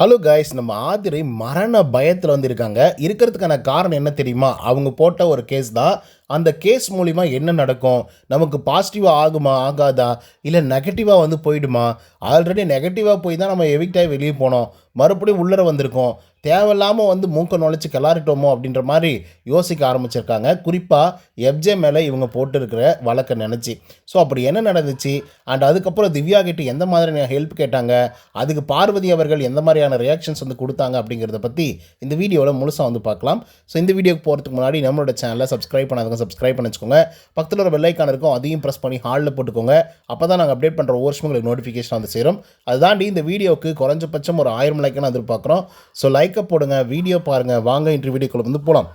Hello guys, நம்ம ஆதிரை மரண பயத்தில் வந்து இருக்காங்க. இருக்கிறதுக்கான காரணம் என்ன தெரியுமா? அவங்க போட்ட ஒரு கேஸ் தான். அந்த கேஸ் மூலிமா என்ன நடக்கும்? நமக்கு பாசிட்டிவாக ஆகுமா, ஆகாதா? இல்லை நெகட்டிவாக வந்து போயிடுமா? ஆல்ரெடி நெகட்டிவாக போய் தான் நம்ம எவிக்ட் ஆகி வெளியே போனோம். மறுபடியும் உள்ளர வந்திருக்கோம். தேவையில்லாமல் வந்து மூக்க நுழைச்சி கிளறிட்டோமோ அப்படின்ற மாதிரி யோசிக்க ஆரம்பிச்சிருக்காங்க. குறிப்பாக எஃப்ஜே மேலே இவங்க போட்டிருக்கிற வழக்கை நினச்சி. ஸோ அப்படி என்ன நடந்துச்சு? அண்ட் அதுக்கப்புறம் திவ்யா கிட்ட எந்த மாதிரியான ஹெல்ப் கேட்டாங்க? அதுக்கு பார்வதி அவர்கள் எந்த மாதிரியான ரியாக்ஷன்ஸ் வந்து கொடுத்தாங்க அப்படிங்கிறத பற்றி இந்த வீடியோவில் முழுசாக வந்து பார்க்கலாம். ஸோ இந்த வீடியோக்கு போகிறதுக்கு முன்னாடி நம்மளோட சேனலை சப்ஸ்கிரைப் பண்ணாதவங்க சப்ஸ்கிரைப் பண்ணி வச்சுக்கோங்க. பக்கத்தில் ஒரு பெல் ஐக்கான் இருக்கும், அதையும் ப்ரெஸ் பண்ணி ஹாலில் போட்டுக்கோங்க. அப்போ தான் நாங்கள் அப்டேட் பண்ணுற ஒவ்வொரு விஷயங்களுக்கு நோட்டிஃபிகேஷன் வந்து சேரும். அதுதாண்டி இந்த வீடியோவுக்கு குறைஞ்சபட்சம் ஒரு 1000 லைக்கான எதிர்பார்க்குறோம். ஸோ லைக்கை போடுங்க, வீடியோ பாருங்கள், வாங்க இன்ட்ரி வீடியோக்குள்ள வந்து போகலாம்.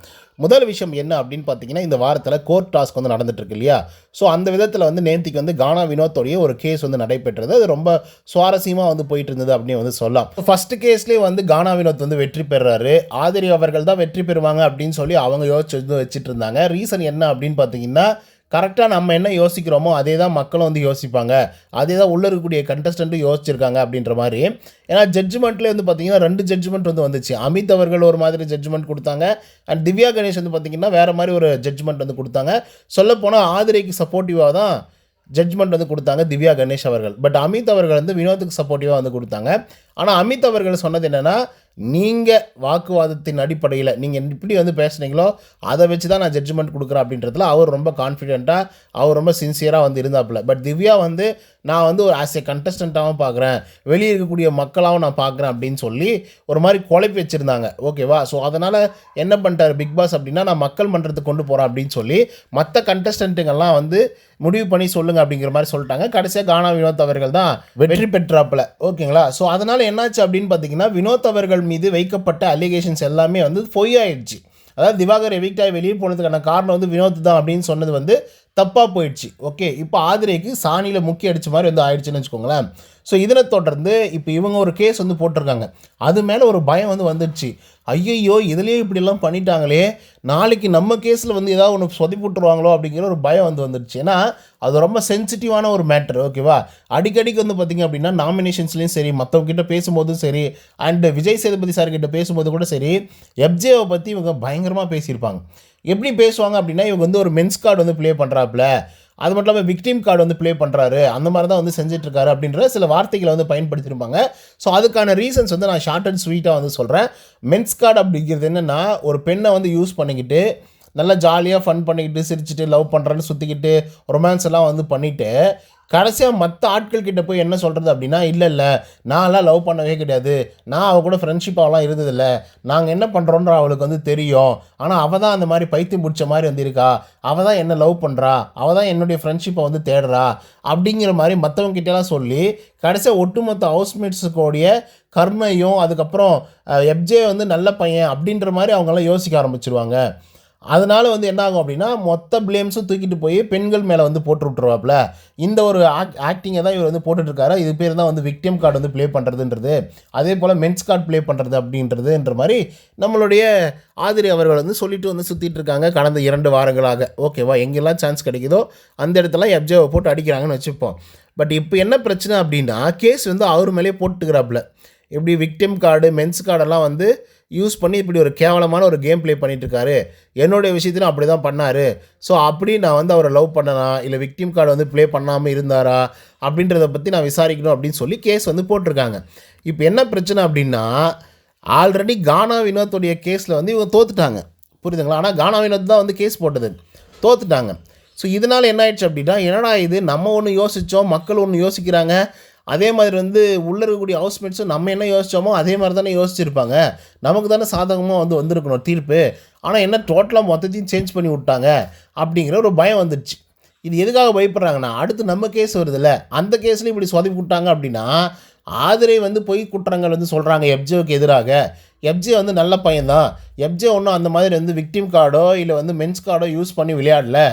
முதல் விஷயம் என்ன அப்படின்னு பார்த்தீங்கன்னா, இந்த வாரத்தில் கோர்ட் டாஸ்க் வந்து நடந்துட்டுருக்கு இல்லையா? ஸோ அந்த விதத்தில் வந்து நேத்திக்கு வந்து கானா வினோத்தோடைய ஒரு கேஸ் வந்து நடைபெற்றது. அது ரொம்ப சுவாரஸ்யமாக வந்து போயிட்டு இருந்தது அப்படின்னு வந்து சொல்லலாம். ஃபர்ஸ்ட் கேஸ்லேயே வந்து கானா வினோத் வந்து வெற்றி பெறாரு. ஆதிரி அவர்கள் தான் வெற்றி பெறுவாங்க அப்படின்னு சொல்லி அவங்க யோசிச்சு வச்சுட்டு இருந்தாங்க. ரீசன் என்ன அப்படின்னு பார்த்தீங்கன்னா, கரெக்டாக நம்ம என்ன யோசிக்கிறோமோ அதே தான் மக்களும் வந்து யோசிப்பாங்க, அதே தான் உள்ளே இருக்கக்கூடிய கண்டஸ்டண்ட்டும் யோசிச்சிருக்காங்க அப்படின்ற மாதிரி. ஏன்னா ஜட்ஜ்மெண்ட்லேயே வந்து பார்த்தீங்கன்னா 2 ஜட்ஜ்மெண்ட் வந்து வந்துச்சு. அமித் அவர்கள் ஒரு மாதிரி ஜட்ஜ்மெண்ட் கொடுத்தாங்க. அண்ட் திவ்யா கணேஷ் வந்து பார்த்தீங்கன்னா வேறு மாதிரி ஒரு ஜட்ஜ்மெண்ட் வந்து கொடுத்தாங்க. சொல்லப்போனால் ஆதிரைக்கு சப்போர்ட்டிவாக தான் ஜட்ஜ்மெண்ட் வந்து கொடுத்தாங்க திவ்யா கணேஷ் அவர்கள். பட் அமித் அவர்கள் வந்து வினோத்துக்கு சப்போர்ட்டிவாக வந்து கொடுத்தாங்க. ஆனால் அமித் அவர்கள் சொன்னது என்னென்னா, நீங்கள் வாக்குவாதத்தின் அடிப்படையில் நீங்கள் இப்படி வந்து பேசுனீங்களோ அதை வச்சு தான் நான் ஜட்ஜ்மெண்ட் கொடுக்குறேன் அப்படின்றதுல அவர் ரொம்ப கான்ஃபிடென்ட்டாக, அவர் ரொம்ப சின்சியராக வந்து இருந்தாப்புல. பட் திவ்யா வந்து நான் வந்து ஒரு ஆஸ் ஏ கண்டஸ்டண்ட்டாகவும் பார்க்குறேன், வெளியே இருக்கக்கூடிய மக்களாகவும் நான் பார்க்குறேன் அப்படின்னு சொல்லி ஒரு மாதிரி குழப்பி வச்சுருந்தாங்க. ஓகேவா? ஸோ அதனால் என்ன பண்ணிட்டார் பிக் பாஸ் அப்படின்னா, நான் மக்கள் மன்றத்துக்கு கொண்டு போகிறேன் அப்படின்னு சொல்லி மற்ற கண்டஸ்டண்ட்டுங்கள்லாம் வந்து முடிவு பண்ணி சொல்லுங்கள் அப்படிங்கிற மாதிரி சொல்லிட்டாங்க. கடைசியாக கானா வினோத் அவர்கள் தான் வெற்றி பெற்றாப்புல. ஓகேங்களா? ஸோ அதனால் என்னாச்சு அப்படின்னு பார்த்தீங்கன்னா, வினோத் அவர்கள் மீது வைக்கப்பட்ட அலிகேஷன்ஸ் எல்லாமே வந்து பொய்யாயிடுச்சு. அதாவது திவாகர் எவிக்ட் ஆகி வெளியே போனதுக்கான காரணம் வந்து வினோத் தான் அப்படின்னு சொன்னது வந்து தப்பாக போயிடுச்சு. ஓகே, இப்போ ஆதிரைக்கு சாணியில் முக்கி அடித்த மாதிரி வந்து ஆயிடுச்சுன்னு வச்சுக்கோங்களேன். ஸோ இதில் தொடர்ந்து இப்போ இவங்க ஒரு கேஸ் வந்து போட்டிருக்காங்க. அது மேலே ஒரு பயம் வந்து வந்துடுச்சு. ஐயையோ, இதுலேயே இப்படிலாம் பண்ணிட்டாங்களே, நாளைக்கு நம்ம கேஸில் வந்து ஏதாவது ஒன்று சொதிப்புட்டுருவாங்களோ அப்படிங்கிற ஒரு பயம் வந்து வந்துடுச்சு. ஏன்னா அது ரொம்ப சென்சிட்டிவான ஒரு மேட்ரு. ஓகேவா? அடிக்கடிக்கு வந்து பார்த்திங்க அப்படின்னா நாமினேஷன்ஸ்லேயும் சரி, மற்றவங்கிட்ட பேசும்போதும் சரி, அண்டு விஜய் சேதுபதி சார்கிட்ட பேசும்போது கூட சரி, எஃப்ஜேவை பற்றி இவங்க பயங்கரமாக பேசியிருப்பாங்க. எப்படி பேசுவாங்க அப்படின்னா, இவங்க வந்து ஒரு மென்ஸ் கார்டு வந்து ப்ளே பண்ணுறாப்புல, அது மட்டும் இல்லாமல் விக்டிம் கார்டு வந்து ப்ளே பண்ணுறாரு, அந்த மாதிரி தான் வந்து செஞ்சிட்ருக்காரு அப்படின்ற சில வார்த்தைகளை வந்து பயன்படுத்தியிருப்பாங்க. ஸோ அதுக்கான ரீசன்ஸ் வந்து நான் ஷார்ட் அண்ட் ஸ்வீட்டாக வந்து சொல்கிறேன். மென்ஸ் கார்டு அப்படிங்கிறது என்னென்னா, ஒரு பெண்ணை வந்து யூஸ் பண்ணிக்கிட்டு நல்லா ஜாலியாக ஃபன் பண்ணிக்கிட்டு சிரிச்சுட்டு லவ் பண்ணுறேன்னு சுற்றிக்கிட்டு ரொமான்ஸ் எல்லாம் வந்து பண்ணிவிட்டு கடைசியாக மற்ற ஆட்கள் கிட்ட போய் என்ன சொல்கிறது அப்படின்னா, இல்லை நான்லாம் லவ் பண்ணவே கிடையாது, நான் அவள் கூட ஃப்ரெண்ட்ஷிப்பாகலாம் இருந்ததில்லை, நாங்கள் என்ன பண்ணுறோன்ற அவளுக்கு வந்து தெரியும், ஆனால் அவள் தான் அந்த மாதிரி பைத்தியம் பிடிச்ச மாதிரி வந்து இருக்கா, அவள் தான் என்ன லவ் பண்ணுறா, அவள் தான் என்னுடைய ஃப்ரெண்ட்ஷிப்பை வந்து தேடுறா அப்படிங்கிற மாதிரி மற்றவங்க கிட்டலாம் சொல்லி கடைசியாக ஒட்டுமொத்த ஹவுஸ்மேட்ஸுக்கோடைய கர்மையும் அதுக்கப்புறம் எஃப்ஜே வந்து நல்ல பையன் அப்படின்ற மாதிரி அவங்களாம் யோசிக்க ஆரம்பிச்சிருவாங்க. அதனால் வந்து என்ன ஆகும் அப்படின்னா, மொத்த ப்ளேம்ஸும் தூக்கிட்டு போய் பெண்கள் மேலே வந்து போட்டு விட்ருவாப்புல. இந்த ஒரு ஆக்டிங்கை தான் இவர் வந்து போட்டுட்ருக்காரு. இது பேர் தான் வந்து விக்டிம் கார்டு வந்து ப்ளே பண்ணுறதுன்றது, அதே போல் மென்ஸ் கார்டு ப்ளே பண்ணுறது அப்படின்றதுன்ற மாதிரி நம்மளுடைய ஆதிரி அவர்கள் வந்து சொல்லிட்டு வந்து சுற்றிட்டு இருக்காங்க கடந்த 2 வாரங்களாக. ஓகேவா? எங்கெல்லாம் சான்ஸ் கிடைக்குதோ அந்த இடத்துல எஃப்ஜேவை போட்டு அடிக்கிறாங்கன்னு வச்சுப்போம். பட் இப்போ என்ன பிரச்சனை அப்படின்னா, கேஸ் வந்து அவர் மேலேயே போட்டுக்கிறாப்புல. இப்படி விக்டிம் கார்டு, மென்ஸ் கார்டெல்லாம் வந்து யூஸ் பண்ணி இப்படி ஒரு கேவலமான ஒரு கேம் ப்ளே பண்ணிகிட்ருக்காரு, என்னுடைய விஷயத்திலும் அப்படி தான் பண்ணார், ஸோ அப்படி நான் வந்து அவரை லவ் பண்ணனா, இல்லை விக்டிம் கார்டு வந்து ப்ளே பண்ணாமல் இருந்தாரா அப்படின்றத பற்றி நான் விசாரிக்கணும் அப்படின்னு சொல்லி கேஸ் வந்து போட்டிருக்காங்க. இப்போ என்ன பிரச்சனை அப்படின்னா, ஆல்ரெடி கானா வினோத்துடைய கேஸில் வந்து இவங்க தோத்துட்டாங்க. புரியுதுங்களா? ஆனால் கானா வினோத் தான் வந்து கேஸ் போட்டது, தோத்துட்டாங்க. ஸோ இதனால் என்ன ஆயிடுச்சு அப்படின்னா, என்னடா இது, நம்ம ஒன்று யோசித்தோம், மக்கள் ஒன்று யோசிக்கிறாங்க, அதே மாதிரி வந்து உள்ளே இருக்கக்கூடிய ஹவுஸ்மேட்ஸும் நம்ம என்ன யோசித்தோமோ அதே மாதிரி தானே யோசிச்சிருப்பாங்க, நமக்கு தானே சாதகமாக வந்து வந்திருக்கணும் தீர்ப்பு, ஆனால் என்ன டோட்டலாக மொத்தத்தையும் சேஞ்ச் பண்ணி விட்டாங்க அப்படிங்கிற ஒரு பயம் வந்துடுச்சு. இது எதுக்காக பயப்படுறாங்கன்னா, அடுத்து நம்ம கேஸ் வருதுல்ல, அந்த கேஸ்லேயும் இப்படி சொதப்பி விட்டாங்க அப்படின்னா, ஆதிரை வந்து பொய் குற்றங்கள் வந்து சொல்கிறாங்க எஃப்ஜேவுக்கு எதிராக, எஃப்ஜே வந்து நல்ல பையன்தான், எஃப்ஜே ஒன்றும் அந்த மாதிரி வந்து விக்டிம் கார்டோ இல்லை வந்து மென்ஸ் கார்டோ யூஸ் பண்ணி விளையாடல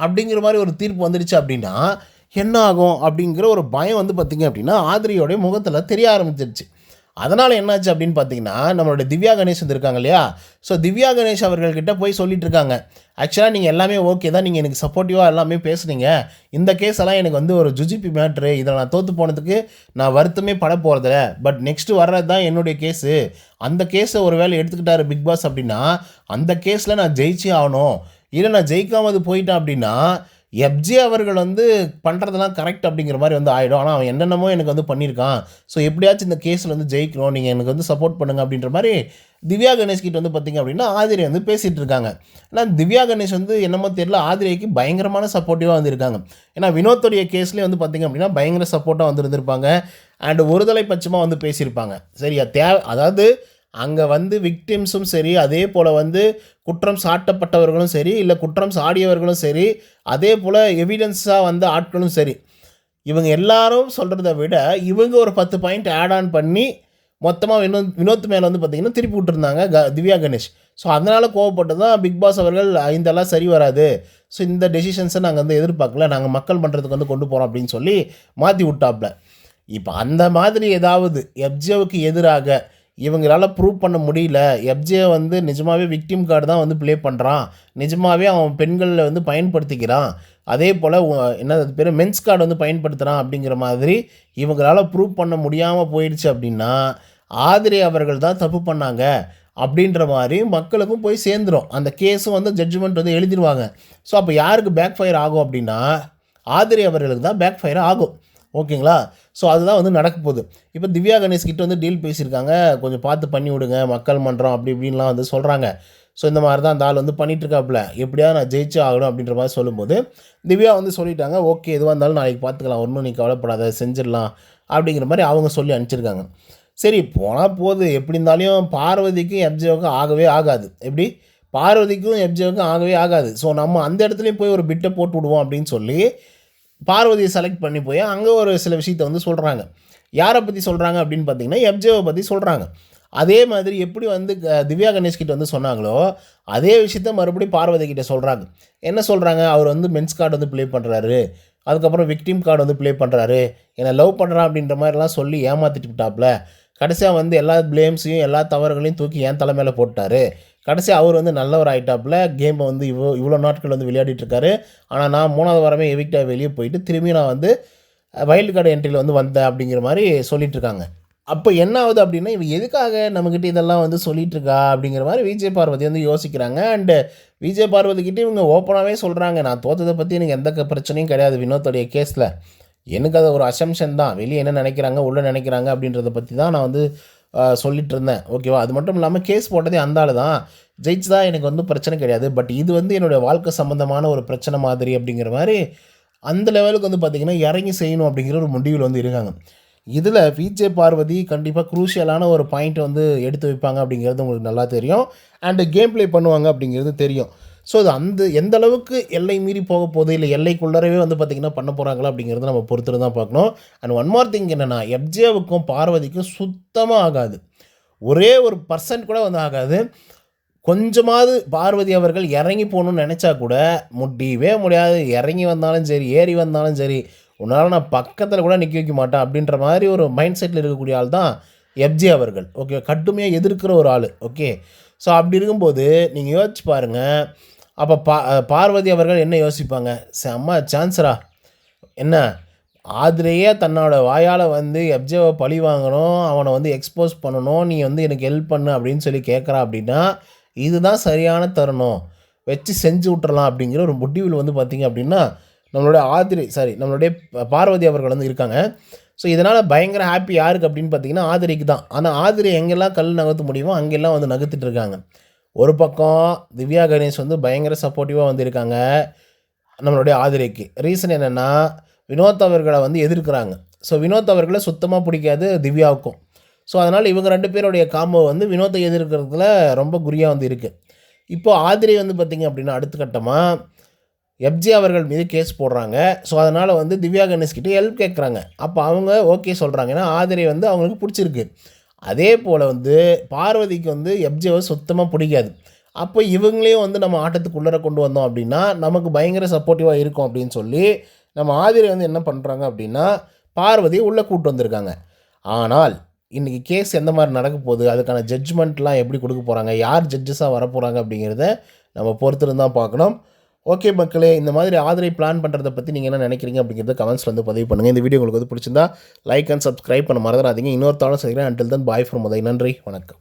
அப்படிங்கிற மாதிரி ஒரு தீர்ப்பு வந்துடுச்சு அப்படின்னா என்ன ஆகும் அப்படிங்கிற ஒரு பயம் வந்து பார்த்திங்க அப்படின்னா ஆதிரியோடைய முகத்தில் தெரிய ஆரம்பிச்சிருச்சு. அதனால் என்னாச்சு அப்படின்னு பார்த்தீங்கன்னா, நம்மளுடைய திவ்யா கணேஷ் இருக்காங்க இல்லையா? ஸோ திவ்யா கணேஷ் அவர்கள்கிட்ட போய் சொல்லிட்டு இருக்காங்க. ஆக்சுவலா நீங்க எல்லாமே ஓகே தான். நீங்க எனக்கு சப்போர்ட்டிவா எல்லாமே பேசுனீங்க. இந்த கேஸ் எல்லாம் எனக்கு வந்து ஒரு ஜுஜுபி மேட்ரு. இதில நான் தோத்து போனதுக்கு நான் வருத்தமே பட போறதில்ல. பட் நெக்ஸ்ட் வர்றது தான் என்னுடைய கேஸு. அந்த கேஸ ஒரு வேளை எடுத்துக்கிட்டாரு பிக் பாஸ் அப்படின்னா, அந்த கேஸ்ல நான் ஜெயிச்சே ஆகணும். இல்ல நான் ஜெயிக்காம அது போயிட்டேன் அப்படின்னா, எஃப்ஜே அவர்கள் வந்து பண்ணுறதெல்லாம் கரெக்ட் அப்படிங்கிற மாரி வந்து ஆயிடும். ஆனா அவன் என்னென்னமோ எனக்கு வந்து பண்ணியிருக்கான். ஸோ எப்படியாச்சும் இந்த கேஸ்ல வந்து ஜெயிக்கணும். நீங்க எனக்கு வந்து சப்போர்ட் பண்ணுங்க அப்படின்ற மாரி திவ்யா கணேஷ் கிட்ட வந்து பார்த்தீங்க அப்படின்னா, ஆதிரை வந்து பேசிட்டு இருக்காங்க. ஆனா திவ்யா கணேஷ் வந்து என்னமோ தெரியல ஆதிரைக்கு பயங்கரமான சப்போர்ட்டிவா வந்து இருக்காங்க. ஏன்னா வினோத்துடைய கேஸ்லயே வந்து பார்த்தீங்க அப்படின்னா, பயங்கர சப்போர்ட்டா வந்து இருந்திருப்பாங்க. அண்ட் ஒருதலை பட்சமா வந்து பேசியிருப்பாங்க. சரியா? அதாவது அங்க வந்து விக்டிம்ஸும் சரி, அதே போல வந்து குற்றம் சாட்டப்பட்டவர்களும் சரி, இல்ல குற்றம் சாடியவர்களும் சரி, அதே போல எவிடன்ஸா வந்த ஆட்களும் சரி, இவங்க எல்லாரும் சொல்றத விட, இவங்க ஒரு 10 பாயிண்ட் ஆட் ஆன் பண்ணி, மொத்தமா வினோத் மேல வந்து பார்த்தீங்கன்னா, திருப்பி விட்டுருந்தாங்க திவ்யா கணேஷ். ஸோ, அதனால கோவப்பட்டு தான் பிக் பாஸ் அவர்கள் இதெல்லாம் சரி வராது. ஸோ, இந்த டெசிஷன்ஸ நாங்க வந்து எதிர்பார்க்கல. நாங்க மக்கள் மன்றத்துக்கு வந்து கொண்டு போறோம் அப்படின்னு சொல்லி மாத்தி விட்டாப்ல. இப்ப அந்த மாதிரி ஏதாவது எஃப்ஜேவுக்கு எதிராக இவங்களால ப்ரூவ் பண்ண முடியல. எஃப்ஜே வந்து நிஜமாவே விக்டிம் கார்டு தான் வந்து ப்ளே பண்ணுறான். நிஜமாவே அவன் பெண்கள வந்து பயன்படுத்திக்கிறான். அதே போல என்னது அது பேரு மென்ஸ் கார்டு வந்து பயன்படுத்துகிறான் அப்படிங்கிற மாதிரி இவங்களால ப்ரூவ் பண்ண முடியாம போயிடுச்சு அப்படின்னா, ஆதிரை அவர்கள் தான் தப்பு பண்ணாங்க. அப்படின்ற மாரி மக்களுக்கும் போய் சேர்ந்துரும். அந்த கேஸும் வந்து ஜட்ஜ்மெண்ட் வந்து எழுதிருவாங்க. ஸோ, அப்போ யாருக்கு பேக் ஃபயர் ஆகும் அப்படின்னா, ஆதிரை அவர்களுக்கு தான் பேக் ஃபயர் ஆகும். ஓகேங்களா? ஸோ, அதுதான் வந்து நடக்க போகுது. இப்போ திவ்யா கணேஷ் கிட்ட வந்து டீல் பேசியிருக்காங்க. கொஞ்சம் பார்த்து பண்ணி விடுங்க. மக்கள் மன்றம் அப்படி இப்படின்லாம் வந்து சொல்கிறாங்க. ஸோ, இந்த மாரி தான் அந்த ஆள் வந்து பண்ணிட்டுருக்காப்புல. எப்படியாவது நான் ஜெயிச்சே ஆகணும் அப்படின்ற மாரி சொல்லும்போது, திவ்யா வந்து சொல்லிட்டாங்க. ஓகே எதுவா இருந்தாலும் நாளைக்கு பார்த்துக்கலாம். ஒண்ணும் நீ கவலைப்படாத செஞ்சிடலாம். அப்படிங்கிற மாரி அவங்க சொல்லி அனுப்பிச்சிருக்காங்க. சரி போனா போது. எப்படி இருந்தாலும் பார்வதிக்கும் எஃப்ஜேவுக்கும் ஆகவே ஆகாது. எப்படி? பார்வதிக்கும் எஃப்ஜேவுக்கும் ஆகவே ஆகாது. ஸோ, நம்ம அந்த இடத்துலயும் போய் ஒரு பிட்ட போட்டு விடுவோம் அப்படின்னு சொல்லி பார்வதியை செலக்ட் பண்ணி போய் அங்கே ஒரு சில விஷயத்த வந்து சொல்கிறாங்க. யாரை பற்றி சொல்கிறாங்க அப்படின்னு பார்த்தீங்கன்னா, எஃப்ஜேவை பற்றி சொல்கிறாங்க. அதே மாதிரி எப்படி வந்து திவ்யா கணேஷ் கிட்ட வந்து சொன்னாங்களோ, அதே விஷயத்த மறுபடியும் பார்வதி கிட்ட சொல்கிறாங்க. என்ன சொல்கிறாங்க? அவர் வந்து மென்ஸ் கார்டு வந்து ப்ளே பண்ணுறாரு. அதுக்கப்புறம் விக்டிம் கார்டு வந்து ப்ளே பண்ணுறாரு. என்னை லவ் பண்ணுறான் அப்படின்ற மாதிரிலாம் சொல்லி ஏமாத்திட்டு விட்டாப்புல. கடைசியா வந்து எல்லா ப்ளேம்ஸையும், எல்லா தவறுகளையும் தூக்கி என் தலை மேல போட்டாரு. கடைசியா அவர் வந்து நல்லவர் ஆயிட்டாப்புல. கேம வந்து இவ்வளோ நாட்கள் வந்து விளையாடிட்டு இருக்காரு. ஆனா நான் 3வது வாரமே எவிக்ட் ஆகி வெளிய போயிட்டு, திரும்பியும் நான் வந்து வைல்ட் கார்டு என்ட்ரில வந்து வந்தேன் அப்படிங்கிற மாரி சொல்லிட்டு இருக்காங்க. அப்ப என்ன ஆகுது அப்படின்னா, இவ எதுக்காக நம்மகிட்ட இதெல்லாம் வந்து சொல்லிட்டு இருக்கா? அப்படிங்கிற மாரி விஜய் பார்வதி வந்து யோசிக்கிறாங்க. அண்ட் விஜய் பார்வதி கிட்ட இவங்க ஓப்பனாவே சொல்றாங்க. நான் தோத்தத பத்தி எனக்கு எந்த பிரச்சனையும் கிடையாது வினோத்துடைய கேஸ்ல. எனக்கு அது ஒரு அசம்ப்ஷன் தான். வெளிய என்ன நெனைக்கிறாங்க, உள்ள நெனைக்கிறாங்க அப்படின்றத பத்தி தான் நான் வந்து சொல்லிட்டு இருந்தேன். ஓகேவா? அது மட்டும் இல்லாம கேஸ் போட்டதே அந்த ஆளு தான். ஜெயிச்சதா எனக்கு வந்து பிரச்சனை கிடையாது. பட் இது வந்து என்னுடைய வாழ்க்கை சம்மந்தமான ஒரு பிரச்சனை மாதிரி அப்படிங்கிற மாரி, அந்த லெவலுக்கு வந்து பார்த்தீங்கன்னா, இறங்கி செய்யணும் அப்படிங்கிற ஒரு முடிவுல வந்து இருக்காங்க. இதில விஜே பார்வதி கண்டிப்பா குரூஷியலான ஒரு பாயிண்ட் வந்து எடுத்து வைப்பாங்க அப்படிங்கிறது உங்களுக்கு நல்லா தெரியும். அண்ட் கேம் ப்ளே பண்ணுவாங்க அப்படிங்கிறது தெரியும். ஸோ, அது அந்த எந்த அளவுக்கு எல்லை மீறி போகப்போகுது, இல்ல எல்லைக்குள்ளறவே வந்து பார்த்தீங்கன்னா பண்ண போறாங்களா அப்படிங்கிறத நம்ம பொறுத்திருந்து தான் பார்க்கணும். அண்ட் ஒன் மோர் திங் என்னன்னா, எஃப்ஜேவுக்கும் பார்வதிக்கும் சுத்தமா ஆகாது. ஒரே ஒரு பெர்சன்ட் கூட வந்து ஆகாது. கொஞ்சமாவது பார்வதி அவர்கள் இறங்கி போகணும்னு நெனைச்சா கூட முடியவே முடியாது. இறங்கி வந்தாலும் சரி, ஏறி வந்தாலும் சரி, உன்னால நான் பக்கத்தில கூட நிக்க வைக்க மாட்டேன் அப்படின்ற மாரி ஒரு மைண்ட் செட்ல இருக்கக்கூடிய ஆள் தான் எஃப்ஜே அவர்கள். ஓகே. கடுமையா எதிர்க்கிற ஒரு ஆளு. ஓகே. ஸோ, அப்படி இருக்கும்போது நீங்க யோசிச்சு பாருங்க. அப்ப பார்வதி அவர்கள் என்ன யோசிப்பாங்க? செம்ம சான்ஸ்ரா! என்ன ஆதிரையே தன்னோட வாயால வந்து எஃப்ஜேவ பழி வாங்கணும், அவன வந்து எக்ஸ்போஸ் பண்ணணும், நீ வந்து எனக்கு ஹெல்ப் பண்ணு அப்படின்னு சொல்லி கேட்குறா அப்படின்னா, இதுதான் சரியான தருணம். வச்சு செஞ்சு விட்டுறலாம் அப்படிங்கிற ஒரு முடிவில் வந்து பார்த்தீங்க அப்படின்னா, நம்மளுடைய நம்மளுடைய பார்வதி அவர்கள் வந்து இருக்காங்க. ஸோ, இதனால பயங்கர ஹாப்பி யாருக்கு அப்படின்னு பார்த்தீங்கன்னா, ஆதிரைக்கு தான். ஆனா ஆதிரை எங்கெல்லாம் கல் நகர்த்த முடியுமோ அங்கெல்லாம் வந்து நகர்த்திட்டு இருக்காங்க. ஒரு பக்கம் திவ்யா கணேஷ் வந்து பயங்கர சப்போர்ட்டிவா வந்து இருக்காங்க. நம்மளுடைய ஆதிரைக்கு. ரீசன் என்னன்னா, வினோத் அவர்கள வந்து எதிர்க்கிறாங்க. ஸோ, வினோத் அவர்கள சுத்தமா பிடிக்காது திவ்யாவுக்கும். ஸோ, அதனால இவங்க 2 பேருடைய காம்போ வந்து வினோத்தை எதிர்க்கிறதுல ரொம்ப குறியா வந்து இருக்கு. இப்போ ஆதிரை வந்து பார்த்தீங்க அப்படின்னா, அடுத்த கட்டமா எஃப்ஜே அவர்கள் மீது கேஸ் போடுறாங்க. ஸோ, அதனால வந்து திவ்யா கணேஷ் கிட்ட ஹெல்ப் கேட்குறாங்க. அப்ப அவங்க ஓகே சொல்றாங்க. ஏன்னா, ஆதிரை வந்து அவங்களுக்கு புடிச்சிருக்கு. அதே போல வந்து பார்வதிக்கு வந்து எஃப்ஜேவ சுத்தமா பிடிக்காது. அப்போ இவங்களையும் வந்து நம்ம ஆட்டத்துக்குள்ளர கொண்டு வந்தோம் அப்படின்னா, நமக்கு பயங்கர சப்போர்ட்டிவா இருக்கும் அப்படின்னு சொல்லி, நம்ம ஆதிரை வந்து என்ன பண்றாங்க அப்படின்னா, பார்வதிய உள்ள கூட்டு வந்திருக்காங்க. ஆனால் இன்றைக்கி கேஸ் எந்த மாதிரி நடக்க போகுது, அதுக்கான ஜட்ஜ்மெண்ட்லாம் எப்படி கொடுக்க போகிறாங்க, யார் ஜட்ஜஸாக வரப்போகிறாங்க அப்படிங்கிறத நம்ம பொறுத்திருந்து தான் பார்க்கணும். ஓகே மக்களே, இந்த மாதிரி ஆதரை பிளான் பண்ணுறத பற்றி நீங்கள் என்ன நினைக்கிறீங்க அப்படிங்கிறத கமெண்ட்ஸில் வந்து பதிவு பண்ணுங்கள். இந்த வீடியோ உங்களுக்கு வந்து பிடிச்சிருந்தா லைக் அண்ட் சப்ஸ்கிரைப் பண்ண மறந்துடாதீங்க. இன்னொரு தாளும் செய்கிறேன். Until then bye from Uday. நன்றி, வணக்கம்.